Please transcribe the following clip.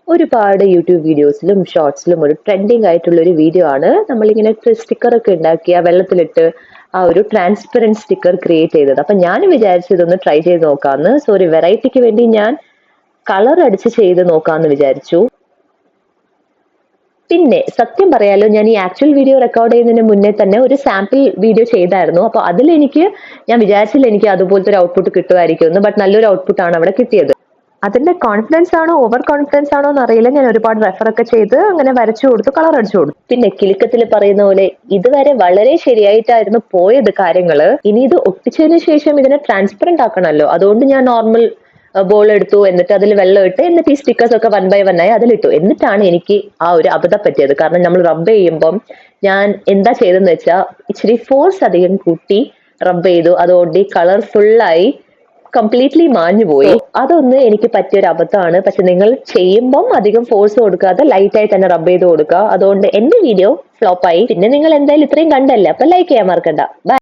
ഒരുപാട് യൂട്യൂബ് വീഡിയോസിലും ഷോർട്സിലും ഒരു ട്രെൻഡിങ് ആയിട്ടുള്ള ഒരു വീഡിയോ ആണ് നമ്മളിങ്ങനെ സ്റ്റിക്കർ ഒക്കെ ഉണ്ടാക്കിയ വെള്ളത്തിലിട്ട് ആ ഒരു ട്രാൻസ്പെറന്റ് സ്റ്റിക്കർ ക്രിയേറ്റ് ചെയ്തത്. അപ്പൊ ഞാൻ വിചാരിച്ചു ഇതൊന്ന് ട്രൈ ചെയ്ത് നോക്കാന്ന്. സോ ഒരു വെറൈറ്റിക്ക് വേണ്ടി ഞാൻ കളർ അടിച്ച് ചെയ്ത് നോക്കാന്ന് വിചാരിച്ചു. പിന്നെ സത്യം പറയാലോ, ഞാൻ ഈ ആക്ച്വൽ വീഡിയോ റെക്കോർഡ് ചെയ്യുന്നതിന് മുന്നേ തന്നെ ഒരു സാമ്പിൾ വീഡിയോ ചെയ്തായിരുന്നു. അപ്പൊ അതിലെനിക്ക് ഞാൻ വിചാരിച്ചില്ല എനിക്ക് അതുപോലത്തെ ഒരു ഔട്ട്പുട്ട് കിട്ടുമായിരിക്കും എന്ന്. ബട്ട് നല്ലൊരു ഔട്ട്പുട്ട് ആണ് അവിടെ കിട്ടിയത്. അതിന്റെ കോൺഫിഡൻസ് ആണോ ഓവർ കോൺഫിഡൻസ് ആണോ എന്നറിയില്ല. ഞാൻ ഒരുപാട് റെഫർ ഒക്കെ ചെയ്ത് അങ്ങനെ വരച്ചു കൊടുത്തു, കളർ അടിച്ചു കൊടുത്തു. പിന്നെ കിലുക്കത്തിൽ പറയുന്ന പോലെ ഇതുവരെ വളരെ ശരിയായിട്ടായിരുന്നു പോയത് കാര്യങ്ങള്. ഇനി ഇത് ഒട്ടിച്ചതിന് ശേഷം ഇതിനെ ട്രാൻസ്പെറന്റ് ആക്കണമല്ലോ. അതുകൊണ്ട് ഞാൻ നോർമൽ ബോൾ എടുത്തു, എന്നിട്ട് അതിൽ വെള്ളം ഇട്ട്, എന്നിട്ട് ഈ സ്റ്റിക്കേഴ്സ് ഒക്കെ വൺ ബൈ വൺ ആയി അതിലിട്ടു. എന്നിട്ടാണ് എനിക്ക് ആ ഒരു അബദ്ധം പറ്റിയത്. കാരണം നമ്മൾ റബ്ബ് ചെയ്യുമ്പം ഞാൻ എന്താ ചെയ്തെന്ന് വെച്ചാൽ ഇച്ചിരി ഫോഴ്സ് അധികം കൂട്ടി റബ്ബ് ചെയ്തു. അതുകൊണ്ട് ഈ കളർ ഫുള്ളായി കംപ്ലീറ്റ്ലി മാഞ്ഞു പോയി. അതൊന്ന് എനിക്ക് പറ്റിയൊരു അബദ്ധമാണ്. പക്ഷെ നിങ്ങൾ ചെയ്യുമ്പം അധികം ഫോഴ്സ് കൊടുക്കാതെ ലൈറ്റ് ആയി തന്നെ റബ്ബ് ചെയ്ത് കൊടുക്കുക. അതുകൊണ്ട് എന്റെ വീഡിയോ ഫ്ലോപ്പ് ആയി. പിന്നെ നിങ്ങൾ എന്തായാലും ഇത്രയും കണ്ടല്ലേ, അപ്പൊ ലൈക്ക് ചെയ്യാൻ മറക്കണ്ട. ബൈ.